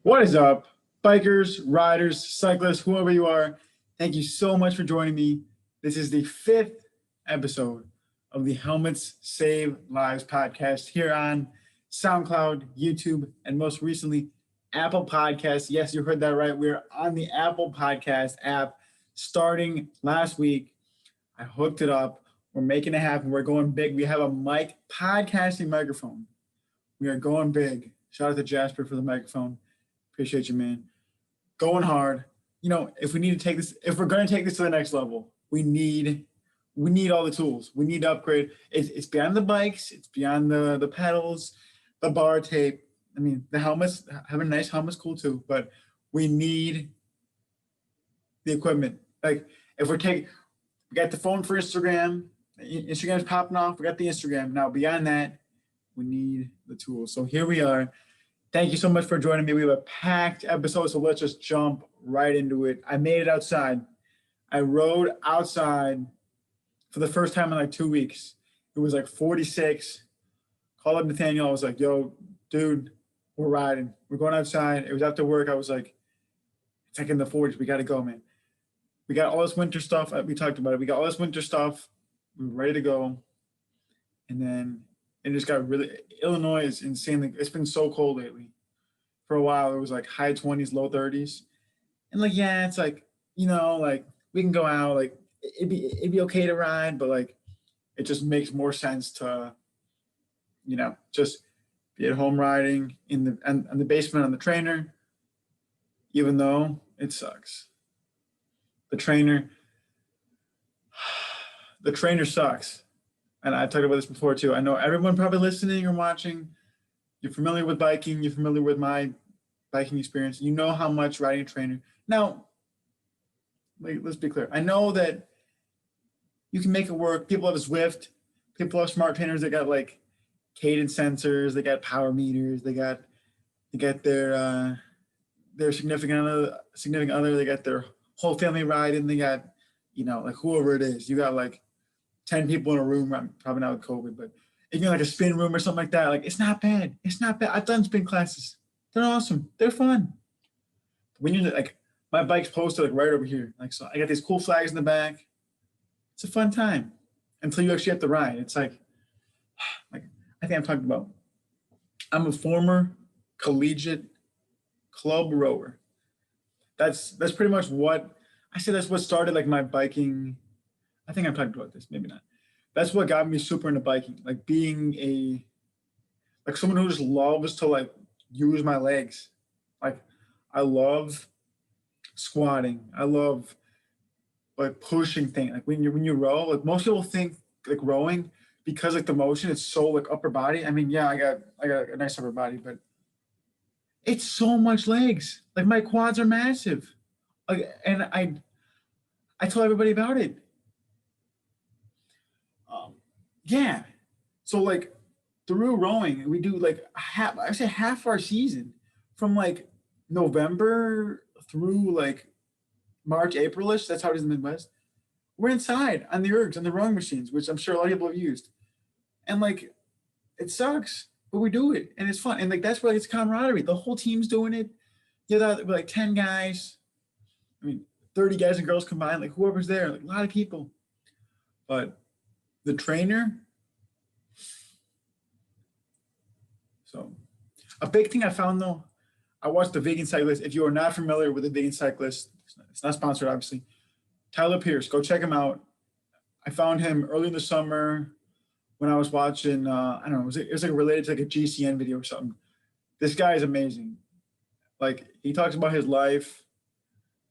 What is up, bikers, riders, cyclists, whoever you are? Thank you so much for joining me. This is the fifth episode of the Helmets Save Lives podcast here on SoundCloud, YouTube, and most recently, Apple Podcasts. Yes, you heard that right. We're on the Apple Podcast app starting last week. I hooked it up. We're making it happen. We're going big. We have a podcasting microphone. We are going big. Shout out to Jasper for the microphone. Appreciate you, man. Going hard. If we need to take this, if we're going to take this to the next level, we need all the tools. We need to upgrade. It's beyond the bikes. It's beyond the pedals, the bar tape. I mean, the helmets, having a nice helmet's cool too, but we need the equipment. Like if we got the phone for Instagram. Instagram's popping off. We got the Instagram. Now beyond that, we need the tools. So here we are. Thank you so much for joining me. We have a packed episode, so let's just jump right into it. I made it outside. I rode outside for the first time in like 2 weeks. It was like 46. Called up Nathaniel. I was like, yo, dude, we're riding. We're going outside. It was after work. I was like, it's like in the 40s. We got to go, man. We got all this winter stuff. We talked about it. We got all this winter stuff. We were ready to go. And then it just got really, Illinois is insanely, it's been so cold lately. For a while, it was like high 20s, low 30s. And like, yeah, it's like, like we can go out, like it'd be okay to ride, but like, it just makes more sense to, just be at home riding in the basement on the trainer, even though it sucks. The trainer sucks. And I talked about this before too. I know everyone probably listening or watching, you're familiar with biking, you're familiar with my biking experience. You know how much riding a trainer. Now, let's be clear. I know that you can make it work. People have Zwift. People have smart trainers that got like cadence sensors. They got power meters. They got their significant other. They got their whole family riding. They got, like whoever it is. You got like 10 people in a room, probably not with COVID, but if you're like a spin room or something like that, like it's not bad. It's not bad. I've done spin classes. They're awesome. They're fun. When you're like, my bike's posted like right over here. Like, so I got these cool flags in the back. It's a fun time until you actually have to ride. It's like I think I'm talking about. I'm a former collegiate club rower. That's pretty much what I say. That's what started like my biking. I think I'm talking about this, maybe not. That's what got me super into biking, like being like someone who just loves to like use my legs. Like I love squatting. I love like pushing things. Like when you row, like most people think like rowing because like the motion, it's so like upper body. I mean, yeah, I got a nice upper body, but it's so much legs. Like my quads are massive. Like, and I tell everybody about it. Yeah. So like through rowing, we do like half our season from like November through like March, Aprilish. That's how it is in the Midwest. We're inside on the ergs, on the rowing machines, which I'm sure a lot of people have used. And like it sucks, but we do it and it's fun. And like that's where it's camaraderie. The whole team's doing it. Yeah, we're like 10 guys. I mean, 30 guys and girls combined, like whoever's there, like a lot of people. But the trainer. So a big thing I found though, I watched The Vegan Cyclist. If you are not familiar with The Vegan Cyclist, it's not sponsored, obviously. Tyler Pierce, go check him out. I found him early in the summer when I was watching, I don't know, it was like related to like a GCN video or something. This guy is amazing. Like he talks about his life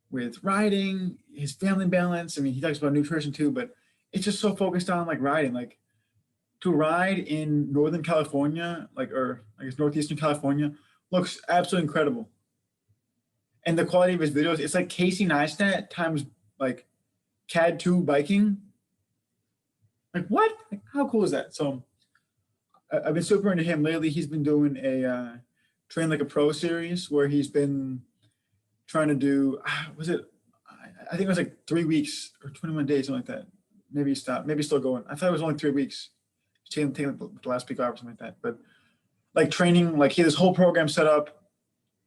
with riding, his family balance. I mean, he talks about nutrition too, but it's just so focused on like riding. Like to ride in Northern California, or I guess Northeastern California, looks absolutely incredible. And the quality of his videos, it's like Casey Neistat times like CAD 2 biking. Like what? Like, how cool is that? So I've been super into him lately. He's been doing a Train Like a Pro series where he's been trying to do, I think it was like 3 weeks or 21 days, something like that. Maybe he stopped, maybe still going. I thought it was only 3 weeks. Taking the last week off or something like that. But like training, like he had this whole program set up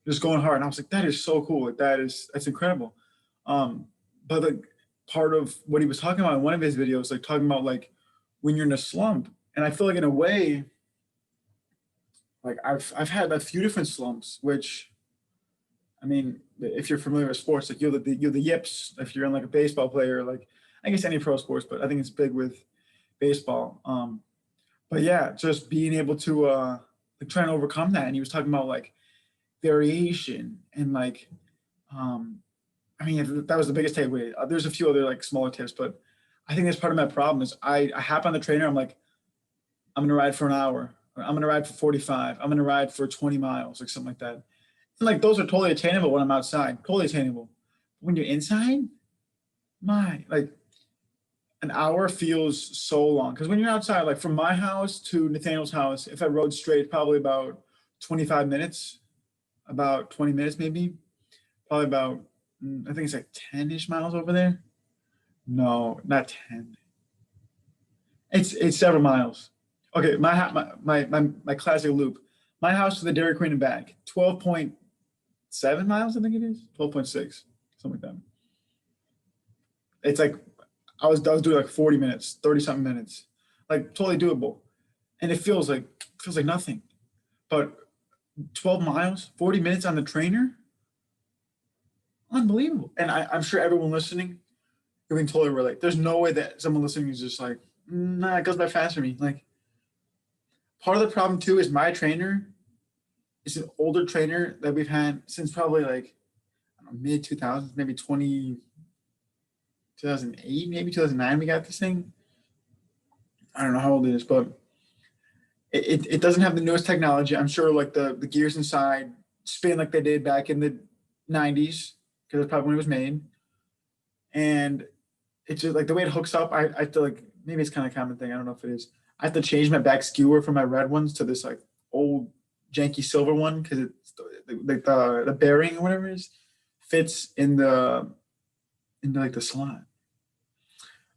just going hard. And I was like, that is so cool. Like that's incredible. But like part of what he was talking about in one of his videos, like talking about like when you're in a slump. And I feel like in a way, like I've had a few different slumps, which I mean, if you're familiar with sports, like you're the yips. If you're in like a baseball player, like I guess any pro sports, but I think it's big with baseball. But yeah, just being able to like try and overcome that. And he was talking about like variation and like I mean that was the biggest takeaway. There's a few other like smaller tips, but I think that's part of my problem is I hop on the trainer. I'm like, I'm gonna ride for an hour. Or I'm gonna ride for 45. I'm gonna ride for 20 miles, like something like that. And like those are totally attainable when I'm outside, totally attainable. When you're inside, my like an hour feels so long. Because when you're outside, like from my house to Nathaniel's house, if I rode straight, probably about 25 minutes, about 20 minutes maybe, probably about I think it's like 10-ish miles over there. No, not 10. It's several miles. Okay, my classic loop. My house to the Dairy Queen and back, 12.7 miles, I think it is. 12.6, something like that. It's like I was doing like 40 minutes, 30 something minutes. Like totally doable. And it feels like nothing. But 12 miles, 40 minutes on the trainer, unbelievable. And I'm sure everyone listening, you can totally relate. There's no way that someone listening is just like, nah, it goes by fast for me. Like part of the problem too is my trainer is an older trainer that we've had since probably like I don't know, mid 2000s, maybe 2008, maybe 2009 we got this thing. I don't know how old it is, but it doesn't have the newest technology. I'm sure like the gears inside spin like they did back in the 90s because that's probably when it was made. And it's just like the way it hooks up. I feel like maybe it's kind of a common thing. I don't know if it is. I have to change my back skewer from my red ones to this like old janky silver one because it's the bearing or whatever it is fits in like the slot.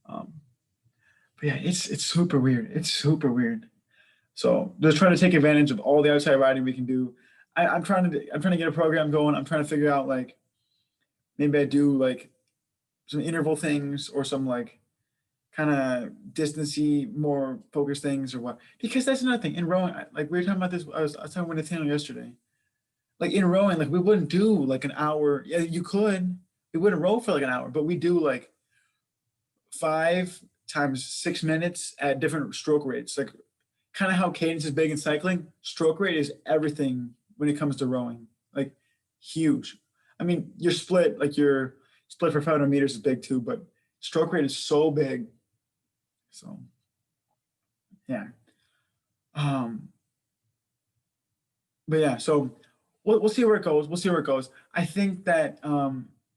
Um, but yeah, it's super weird. It's super weird. So just trying to take advantage of all the outside riding we can do. I'm trying to get a program going. I'm trying to figure out like maybe I do like some interval things or some like kind of distancy, more focused things or what. Because that's another thing in rowing. Like we were talking about this. I was talking with Nathaniel yesterday. Like in rowing, like we wouldn't do like an hour. Yeah, you could. We wouldn't row for like an hour, but we do like 5 times 6 minutes at different stroke rates. Like kind of how cadence is big in cycling, stroke rate is everything when it comes to rowing. Like huge. I mean, your split for 500 meters is big too, but stroke rate is so big. So yeah. Um, but yeah, so we'll see where it goes. We'll see where it goes. I think that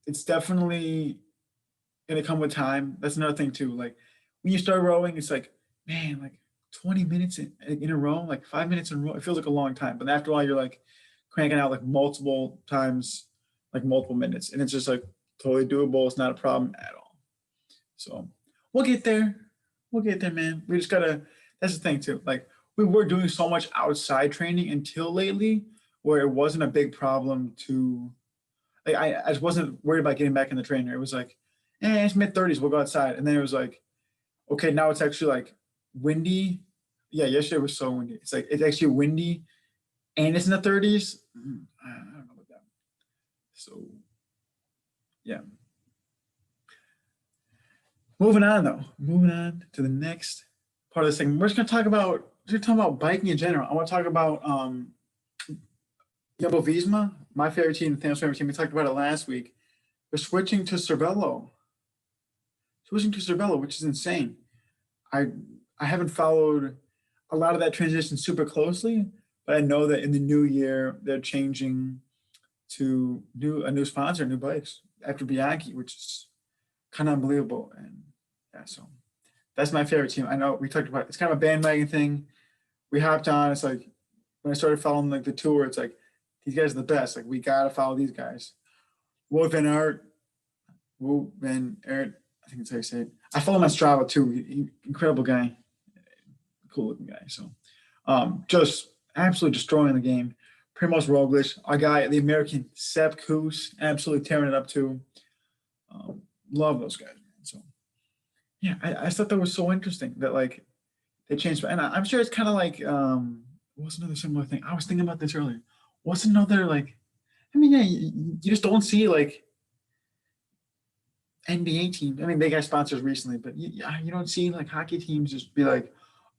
it's definitely gonna come with time. That's another thing too. Like when you start rowing, it's like, man, like 20 minutes in a row, like 5 minutes in a row, it feels like a long time. But after a while, you're like cranking out like multiple times, like multiple minutes. And it's just like totally doable. It's not a problem at all. So we'll get there. We'll get there, man. We just gotta, that's the thing too. Like we were doing so much outside training until lately where it wasn't a big problem to, like, I just wasn't worried about getting back in the trainer. It was like, it's mid 30s, we'll go outside. And then it was like, okay, now it's actually like windy. Yeah, yesterday was so windy. It's like it's actually windy and it's in the 30s. I don't know about that. So yeah. Moving on though. Moving on to the next part of this thing. We're just talking about biking in general. I want to talk about Jumbo Visma, my favorite team, Nathaniel's favorite team. We talked about it last week. They're switching to Cervelo. Which is insane. I I haven't followed a lot of that transition super closely, but I know that in the new year they're changing to a new sponsor, new bikes after Bianchi, which is kind of unbelievable. And yeah, so that's my favorite team. I know we talked about it's kind of a bandwagon thing. We hopped on. It's like when I started following like the tour, it's like these guys are the best. Like we gotta follow these guys. Wout van Aert, Wout van Aert, I think that's how you say it. I follow him on Strava too. Incredible guy, cool looking guy. So just absolutely destroying the game. Primoz Roglic, our guy, the American Sepp Kuss, absolutely tearing it up too. Love those guys, man. So yeah, I thought that was so interesting that like they changed, and I'm sure it's kind of like what's another similar thing? I was thinking about this earlier. What's another like? I mean, yeah, you just don't see like NBA teams. I mean, they got sponsors recently, but you don't see like hockey teams just be like,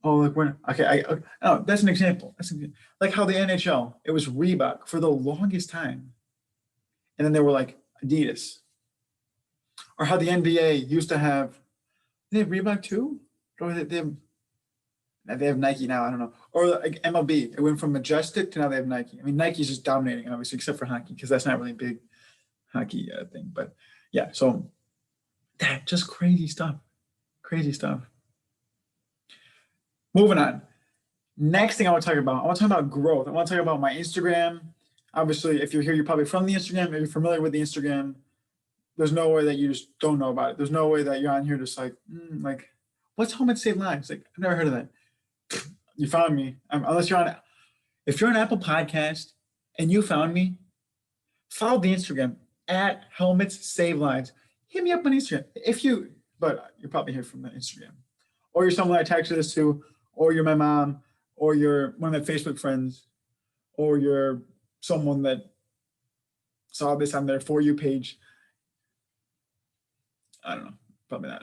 oh, like we're okay. Oh, that's an example. Like how the NHL, it was Reebok for the longest time, and then they were like Adidas, or how the NBA used to have. They have Reebok too, or they have Nike now. I don't know, or like MLB. It went from Majestic to now they have Nike. I mean, Nike's just dominating, obviously, except for hockey because that's not really a big hockey thing. But yeah, so that just crazy stuff. Crazy stuff. Moving on. Next thing I want to talk about, I want to talk about growth. I want to talk about my Instagram. Obviously, if you're here, you're probably from the Instagram, if you're familiar with the Instagram. There's no way that you just don't know about it. There's no way that you're on here just like, what's Helmets Save Lives? Like, I've never heard of that. You found me. Unless you're on, if you're on Apple Podcast and you found me, follow the Instagram at Helmets Save Lives. Hit me up on Instagram. But you're probably here from the Instagram. Or you're someone I texted this to, or you're my mom, or you're one of my Facebook friends, or you're someone that saw this on their For You page. I don't know, probably not.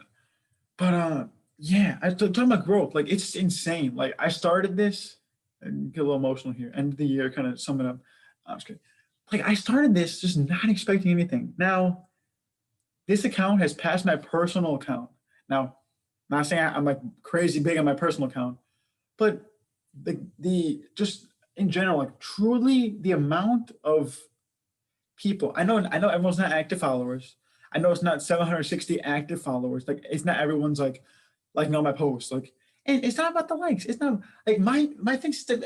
But yeah, I talking about growth. Like it's insane. Like I started this and get a little emotional here. End of the year, kind of sum it up. I'm just kidding. Like I started this just not expecting anything. Now, this account has passed my personal account. Now, not saying I'm like crazy big on my personal account, but the just in general, like truly the amount of people. I know everyone's not active followers. I know it's not 760 active followers. Like it's not everyone's like liking all my posts. Like, and it's not about the likes. It's not like my things. Here's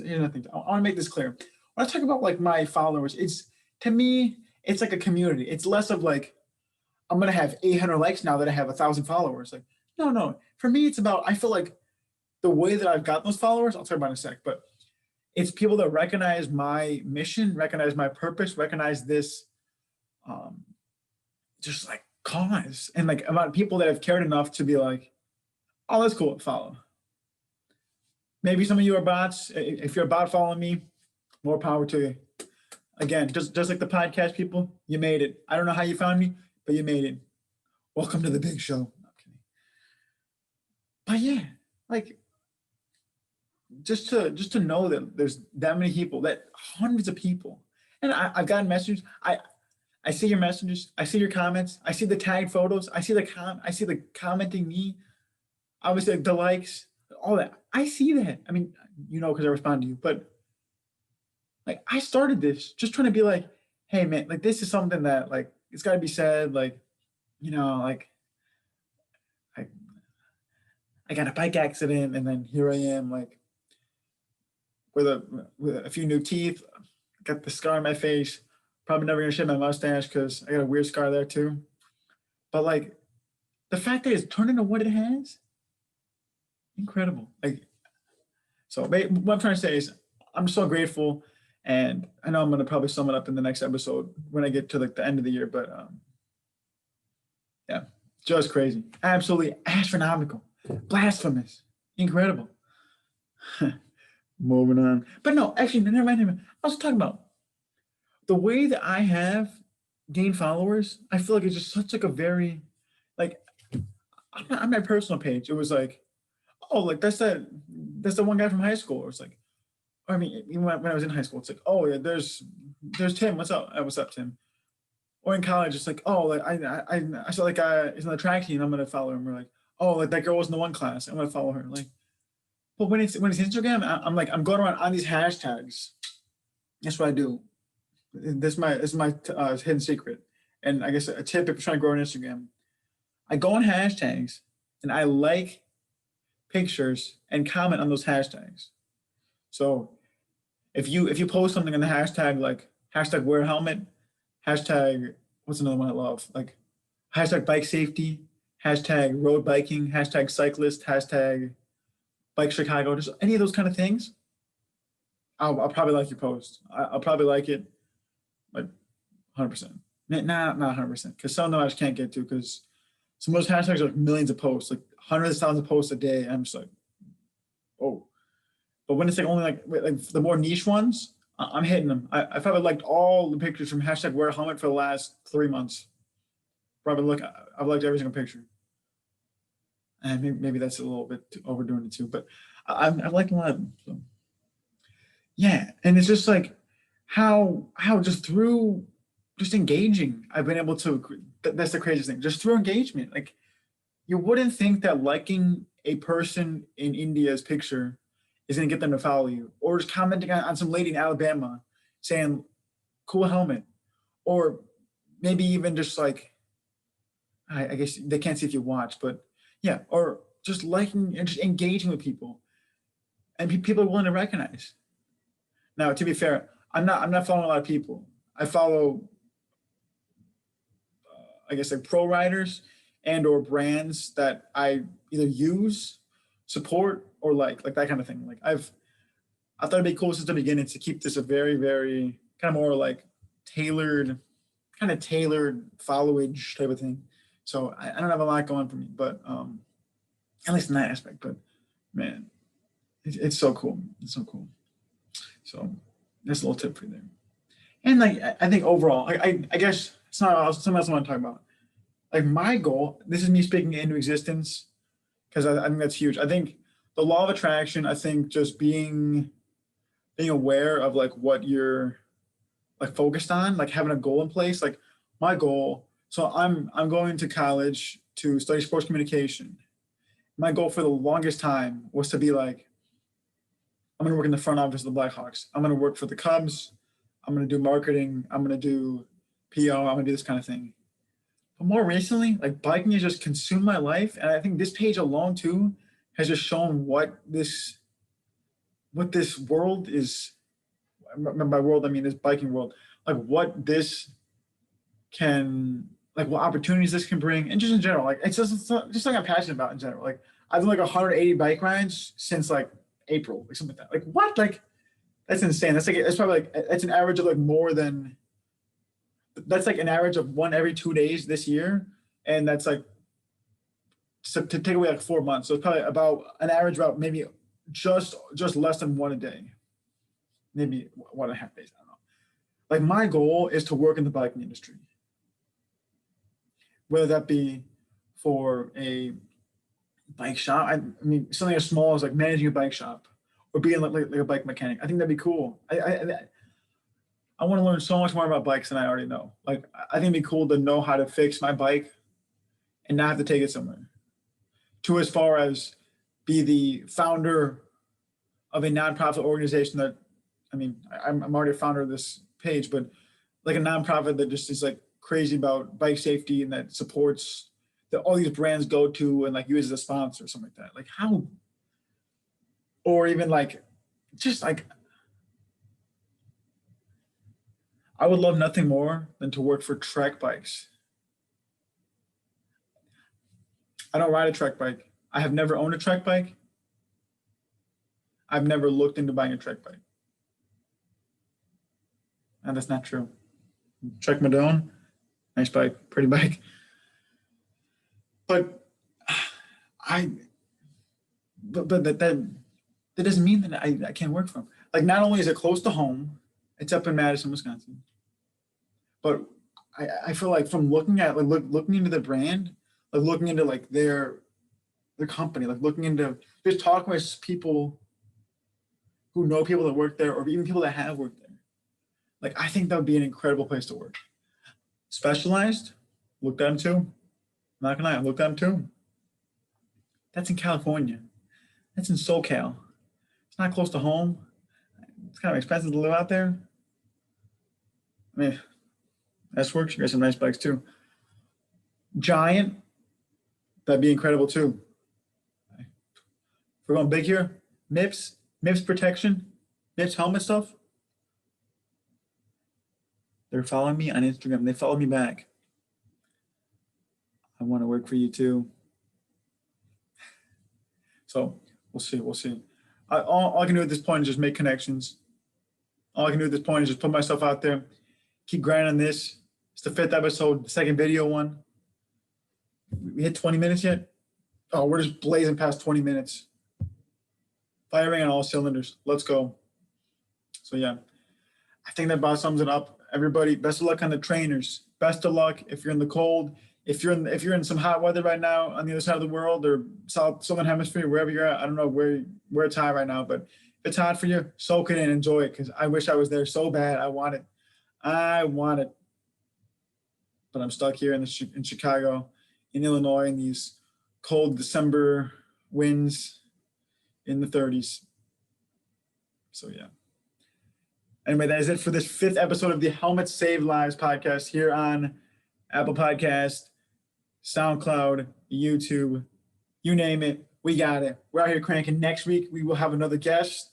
nothing. I want to make this clear. When I talk about like my followers, it's to me, it's like a community. It's less of like I'm gonna have 800 likes now that I have 1,000 followers. Like, no. For me, it's about I feel like the way that I've got those followers. I'll talk about in a sec, but it's people that recognize my mission, recognize my purpose, recognize this just like cause and like about people that have cared enough to be like, oh, that's cool, follow. Maybe some of you are bots. If you're a bot following me, more power to you. Again, just like the podcast people, you made it. I don't know how you found me, but you made it. Welcome to the big show. No, I'm kidding. But yeah, like just to know that there's that many people, that hundreds of people, and I've gotten messages. I see your messages. I see your comments. I see the tagged photos. I see the commenting me. Obviously, the likes, all that. I see that. I mean, because I respond to you. But like, I started this just trying to be like, hey, man, like this is something that like it's got to be said. Like, like I got a bike accident, and then here I am, like with a few new teeth. Got the scar on my face. Probably never gonna shave my mustache because I got a weird scar there too. But like the fact that it's turned into what it has, incredible. Like, so what I'm trying to say is I'm so grateful, and I know I'm gonna probably sum it up in the next episode when I get to like the end of the year. But yeah, just crazy, absolutely astronomical, blasphemous, incredible. Moving on, but no, actually, never mind. I was talking about the way that I have gained followers. I feel like it's just such like a very like on my personal page. It was like, oh, like that's the one guy from high school. Or it's like, I mean, even when I was in high school, it's like, oh yeah, there's Tim. What's up? What's up, Tim? Or in college, it's like, oh, like I saw like he's on the track team. I'm gonna follow him. Or like, oh, like that girl was in the one class. I'm gonna follow her. Like, but when it's Instagram, I'm like I'm going around on these hashtags. That's what I do. This is my hidden secret, and I guess a tip if you're trying to grow on Instagram. I go on hashtags and I like pictures and comment on those hashtags. So if you post something in the hashtag like hashtag wear a helmet, hashtag what's another one I love, like hashtag bike safety, hashtag road biking, hashtag cyclist, hashtag bike Chicago, just any of those kind of things. I'll probably like your post. I'll probably like it like 100%. Not 100% because some of them I just can't get to because some of those hashtags are like millions of posts, like hundreds of thousands of posts a day. And I'm just like, oh. But when it's like only like the more niche ones, I'm hitting them. I probably liked all the pictures from hashtag wear a helmet for the last 3 months. Probably I've liked every single picture. And maybe that's a little bit overdoing it too, but I've liked a lot of them. So yeah, and it's just like how just through just engaging, I've been able to. That's the craziest thing. Just through engagement, like you wouldn't think that liking a person in India's picture is going to get them to follow you, or just commenting on some lady in Alabama saying "cool helmet," or maybe even just like I guess they can't see if you watch, but yeah, or just liking and just engaging with people, and people are willing to recognize. Now, to be fair, I'm not following a lot of people. I follow, I guess, like pro riders and or brands that I either use, support, or like that kind of thing. Like I thought it'd be cool since the beginning to keep this a very very kind of more like tailored, kind of tailored followage type of thing. So I don't have a lot going for me, but at least in that aspect. But man, it's so cool. It's so cool. So that's a little tip for you there. And like I think overall, I guess it's not something else I want to talk about. Like my goal, this is me speaking into existence because I think that's huge. I think the law of attraction. I think just being aware of like what you're like focused on, like having a goal in place. Like my goal. So I'm going to college to study sports communication. My goal for the longest time was to be like I'm going to work in the front office of the Blackhawks. I'm going to work for the Cubs. I'm going to do marketing. I'm going to do PO. I'm going to do this kind of thing. But more recently, like biking has just consumed my life, and I think this page alone too has just shown what this world is. By world, I mean this biking world. Like what this can, like what opportunities this can bring, and just in general, like it's just like I'm passionate about in general. Like I've done like 180 bike rides since like April, like something like that. Like what? Like that's insane. That's probably like that's an average of like more than that's like an average of one every 2 days this year, and that's like to take away like 4 months. So it's probably about an average about maybe just less than one a day, maybe 1.5 days. I don't know. Like my goal is to work in the biking industry, whether that be for a bike shop. I mean something as small as like managing a bike shop or being like a bike mechanic. I think that'd be cool. I want to learn so much more about bikes than I already know. Like I think it'd be cool to know how to fix my bike and not have to take it somewhere. To as far as be the founder of a nonprofit organization that, I mean, I'm already a founder of this page, but like a nonprofit that just is like crazy about bike safety and that supports that all these brands go to and like use as a sponsor or something like that. Like how, or even like, just like, I would love nothing more than to work for Trek Bikes. I don't ride a Trek bike. I have never owned a Trek bike. I've never looked into buying a Trek bike. And that's not true. Trek Madone, nice bike, pretty bike. But I, but that doesn't mean that I can't work from. Like not only is it close to home, it's up in Madison, Wisconsin, but I feel like from looking at looking into the brand, like looking into like their company, like looking into just talking with people who know people that work there or even people that have worked there. Like I think that would be an incredible place to work. Specialized, look them too. I'm not gonna lie, look them too. That's in California. That's in SoCal. It's not close to home. It's kind of expensive to live out there. I mean, S Works, you got some nice bikes too. Giant, that'd be incredible too. If we're going big here, MIPS protection, MIPS helmet stuff. They're following me on Instagram. They follow me back. I want to work for you too. So we'll see. We'll see. All I can do at this point is just make connections. All I can do at this point is just put myself out there, keep grinding on this. It's the 5th episode, the second video one. We hit 20 minutes yet? Oh, we're just blazing past 20 minutes. Firing on all cylinders. Let's go. So yeah, I think that about sums it up. Everybody, best of luck on the trainers. Best of luck if you're in the cold. If you're in some hot weather right now on the other side of the world or southern hemisphere, wherever you're at. I don't know where it's hot right now, but if it's hot for you, soak it in, enjoy it. Because I wish I was there so bad. I want it, but I'm stuck here in Chicago, in Illinois, in these cold December winds in the 30s. So yeah. Anyway, that is it for this 5th episode of the Helmets Save Lives podcast here on Apple Podcast, SoundCloud, YouTube, you name it, we got it. We're out here cranking. Next week, we will have another guest.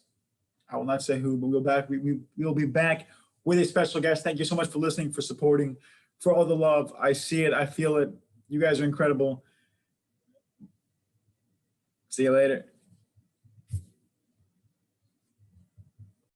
I will not say who, but we'll be back with a special guest. Thank you so much for listening, for supporting, for all the love. I see it. I feel it. You guys are incredible. See you later.